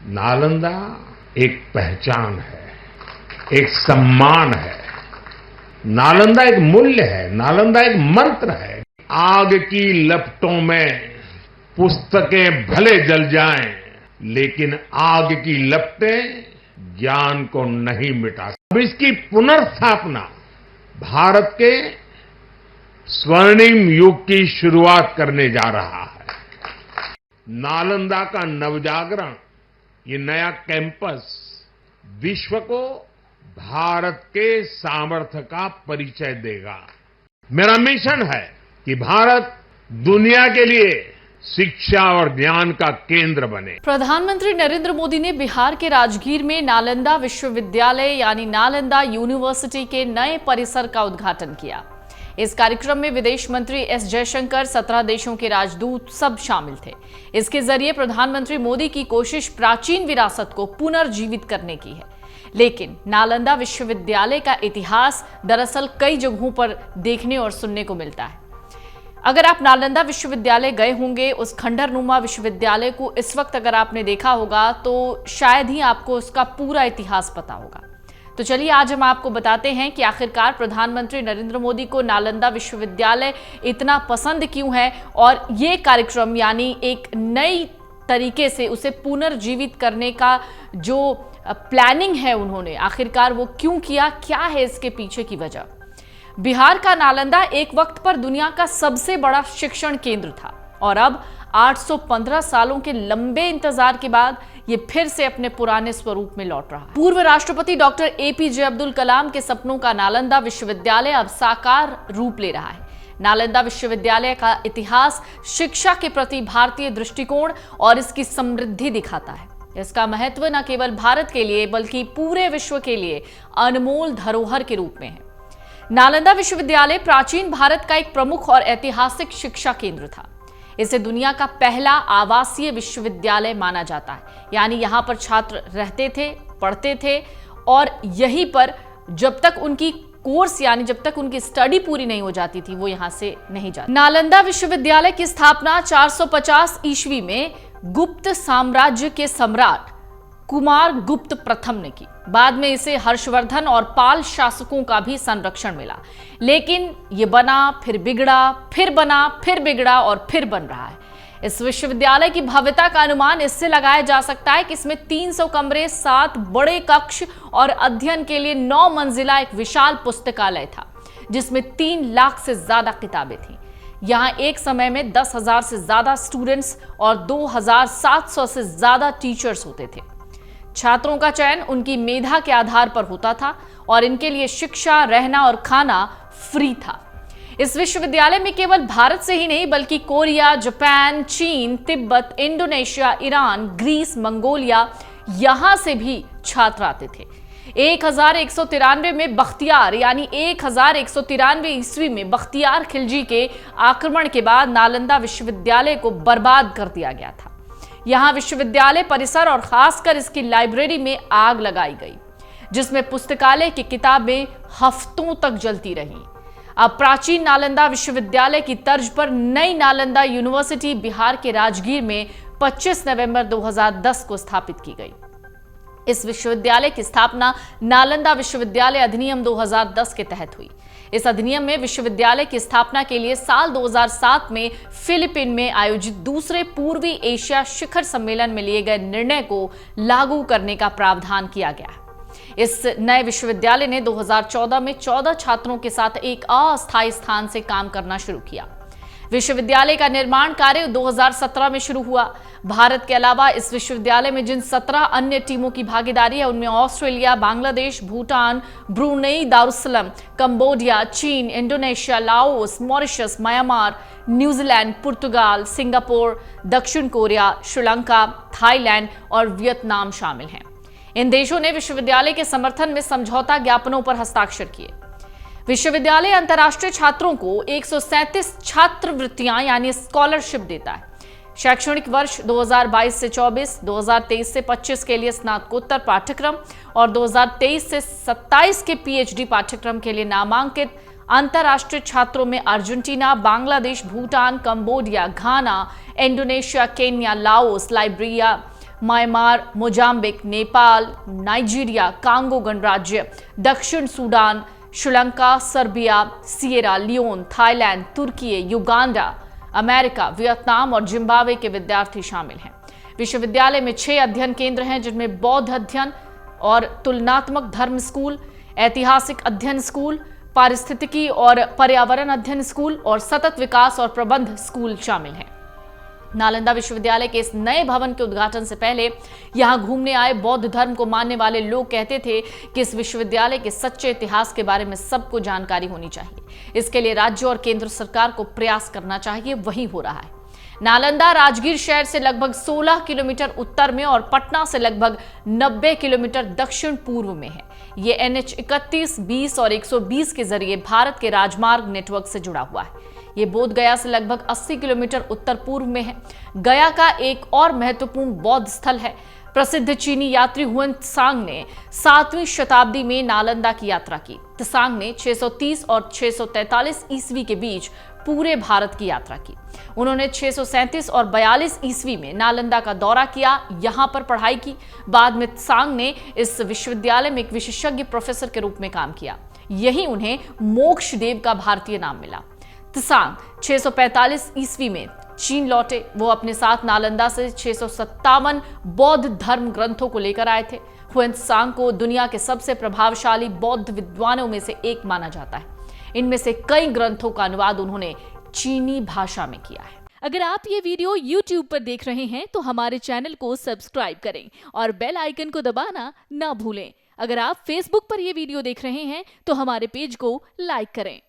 नालंदा एक पहचान है, एक सम्मान है। नालंदा एक मूल्य है, नालंदा एक मंत्र है। आग की लपटों में पुस्तकें भले जल जाएं, लेकिन आग की लपटें ज्ञान को नहीं मिटा सकती। अब इसकी पुनर्स्थापना भारत के स्वर्णिम युग की शुरुआत करने जा रहा है। नालंदा का नवजागरण, ये नया कैंपस विश्व को भारत के सामर्थ्य का परिचय देगा। मेरा मिशन है कि भारत दुनिया के लिए शिक्षा और ज्ञान का केंद्र बने। प्रधानमंत्री नरेंद्र मोदी ने बिहार के राजगीर में नालंदा विश्वविद्यालय यानी नालंदा यूनिवर्सिटी के नए परिसर का उद्घाटन किया। इस कार्यक्रम में विदेश मंत्री एस जयशंकर, 17 देशों के राजदूत सब शामिल थे। इसके जरिए प्रधानमंत्री मोदी की कोशिश प्राचीन विरासत को पुनर्जीवित करने की है। लेकिन नालंदा विश्वविद्यालय का इतिहास दरअसल कई जगहों पर देखने और सुनने को मिलता है। अगर आप नालंदा विश्वविद्यालय गए होंगे, उस खंडरनुमा विश्वविद्यालय को इस वक्त अगर आपने देखा होगा तो शायद ही आपको उसका पूरा इतिहास पता होगा। तो चलिए आज हम आपको बताते हैं कि आखिरकार प्रधानमंत्री नरेंद्र मोदी को नालंदा विश्वविद्यालय इतना पसंद क्यों है और ये कार्यक्रम यानी एक नई तरीके से उसे पुनर्जीवित करने का जो प्लानिंग है उन्होंने आखिरकार वो क्यों किया, क्या है इसके पीछे की वजह। बिहार का नालंदा एक वक्त पर दुनिया का सबसे बड़ा शिक्षण केंद्र था और अब 815 सालों के लंबे इंतजार के बाद ये फिर से अपने पुराने स्वरूप में लौट रहा है। पूर्व राष्ट्रपति डॉक्टर एपीजे अब्दुल कलाम के सपनों का नालंदा विश्वविद्यालय अब साकार रूप ले रहा है। नालंदा विश्वविद्यालय का इतिहास शिक्षा के प्रति भारतीय दृष्टिकोण और इसकी समृद्धि दिखाता है। इसका महत्व न केवल भारत के लिए बल्कि पूरे विश्व के लिए अनमोल धरोहर के रूप में है। नालंदा विश्वविद्यालय प्राचीन भारत का एक प्रमुख और ऐतिहासिक शिक्षा केंद्र था। इसे दुनिया का पहला आवासीय विश्वविद्यालय माना जाता है, यानी यहाँ पर छात्र रहते थे, पढ़ते थे और यहीं पर जब तक उनकी कोर्स यानी जब तक उनकी स्टडी पूरी नहीं हो जाती थी वो यहाँ से नहीं जाते। नालंदा विश्वविद्यालय की स्थापना 450 ईस्वी में गुप्त साम्राज्य के सम्राट कुमार गुप्त प्रथम ने की। बाद में इसे हर्षवर्धन और पाल शासकों का भी संरक्षण मिला, लेकिन ये बना फिर बिगड़ा, फिर बना फिर बिगड़ा और फिर बन रहा है। इस विश्वविद्यालय की भव्यता का अनुमान इससे लगाया जा सकता है कि इसमें 300 कमरे, 7 बड़े कक्ष और अध्ययन के लिए 9 मंजिला एक विशाल पुस्तकालय था, जिसमें 3 लाख से ज्यादा किताबें थीं। यहाँ एक समय में 10,000 से ज्यादा स्टूडेंट्स और 2,700 से ज्यादा टीचर्स होते थे। छात्रों का चयन उनकी मेधा के आधार पर होता था और इनके लिए शिक्षा, रहना और खाना फ्री था। इस विश्वविद्यालय में केवल भारत से ही नहीं बल्कि कोरिया, जापान, चीन, Tibet, Indonesia, Iran, Greece, Mongolia यहां से भी छात्र आते थे। 1193 में बख्तियार यानी 1193 ईस्वी में बख्तियार खिलजी के आक्रमण के बाद नालंदा विश्वविद्यालय को बर्बाद कर दिया गया था। यहां विश्वविद्यालय परिसर और खासकर इसकी लाइब्रेरी में आग लगाई गई, जिसमें पुस्तकालय की किताबें हफ्तों तक जलती रहीं। अब प्राचीन नालंदा विश्वविद्यालय की तर्ज पर नई नालंदा यूनिवर्सिटी बिहार के राजगीर में 25 नवंबर 2010 को स्थापित की गई। इस विश्वविद्यालय की स्थापना नालंदा विश्वविद्यालय अधिनियम 2010 के तहत हुई। इस अधिनियम में विश्वविद्यालय की स्थापना के लिए साल 2007 में फिलीपीन में आयोजित दूसरे पूर्वी एशिया शिखर सम्मेलन में लिए गए निर्णय को लागू करने का प्रावधान किया गया है। इस नए विश्वविद्यालय ने 2014 में 14 छात्रों के साथ एक अस्थायी स्थान से काम करना शुरू किया। विश्वविद्यालय का निर्माण कार्य 2017 में शुरू हुआ। भारत के अलावा इस विश्वविद्यालय में जिन 17 अन्य टीमों की भागीदारी है उनमें Australia, Bangladesh, Bhutan, Brunei, Darussalam, Cambodia, चीन, Indonesia, Laos, Mauritius, Myanmar, New Zealand, पुर्तगाल, सिंगापुर, दक्षिण कोरिया, श्रीलंका, थाईलैंड और वियतनाम शामिल हैं। इन देशों ने विश्वविद्यालय के समर्थन में समझौता ज्ञापनों पर हस्ताक्षर किए। विश्वविद्यालय अंतर्राष्ट्रीय छात्रों को 137 छात्रवृत्तियां यानी स्कॉलरशिप देता है। शैक्षणिक वर्ष 2022 से 24, 2023 से 25 के लिए स्नातकोत्तर पाठ्यक्रम और 2023 से 27 के पीएचडी पाठ्यक्रम के लिए नामांकित अंतर्राष्ट्रीय छात्रों में Argentina, Bangladesh, Bhutan, Cambodia, Ghana, Indonesia, Kenya, Laos, Liberia, Myanmar, Mozambique, Nepal, Nigeria, Congo गणराज्य, दक्षिण Sudan, Sri Lanka, Serbia, Sierra Leone, Thailand, तुर्की, युगांडा, अमेरिका, वियतनाम और जिम्बाब्वे के विद्यार्थी शामिल हैं। विश्वविद्यालय में 6 अध्ययन केंद्र हैं, जिनमें बौद्ध अध्ययन और तुलनात्मक धर्म स्कूल, ऐतिहासिक अध्ययन स्कूल, पारिस्थितिकी और पर्यावरण अध्ययन स्कूल और सतत विकास और प्रबंध स्कूल शामिल हैं। नालंदा विश्वविद्यालय के इस नए भवन के उद्घाटन से पहले यहां घूमने आए बौद्ध धर्म को मानने वाले लोग कहते थे कि इस विश्वविद्यालय के सच्चे इतिहास के बारे में सबको जानकारी होनी चाहिए। इसके लिए राज्य और केंद्र सरकार को प्रयास करना चाहिए, वही हो रहा है। नालंदा राजगीर शहर से लगभग 16 किलोमीटर उत्तर में और पटना से लगभग 90 किलोमीटर दक्षिण पूर्व में है। ये NH 31, 20 और 120 के जरिए भारत के राजमार्ग नेटवर्क से जुड़ा हुआ है। ये बोध गया से लगभग 80 किलोमीटर उत्तर पूर्व में है। गया का एक और महत्वपूर्ण बौद्ध स्थल है। प्रसिद्ध चीनी यात्री हुएन त्सांग ने 7वीं शताब्दी में नालंदा की यात्रा की। त्सांग ने 630 और 643 ईस्वी के बीच पूरे भारत की यात्रा की। उन्होंने 637 और 42 ईस्वी में नालंदा का दौरा किया, यहाँ पर पढ़ाई की। बाद में त्सांग ने इस विश्वविद्यालय में एक विशेषज्ञ प्रोफेसर के रूप में काम किया। यही उन्हें मोक्षदेव का भारतीय नाम मिला। त्सांग 645 ईस्वी में चीन लौटे। वो अपने साथ नालंदा से 657 बौद्ध धर्म ग्रंथों को लेकर आए थे। हुएन त्सांग को दुनिया के सबसे प्रभावशाली बौद्ध विद्वानों में से एक माना जाता है। इनमें से कई ग्रंथों का अनुवाद उन्होंने चीनी भाषा में किया है। अगर आप ये वीडियो YouTube पर देख रहे हैं तो हमारे चैनल को सब्सक्राइब करें और बेल आइकन को दबाना ना भूलें। अगर आप Facebook पर ये वीडियो देख रहे हैं तो हमारे पेज को लाइक करें।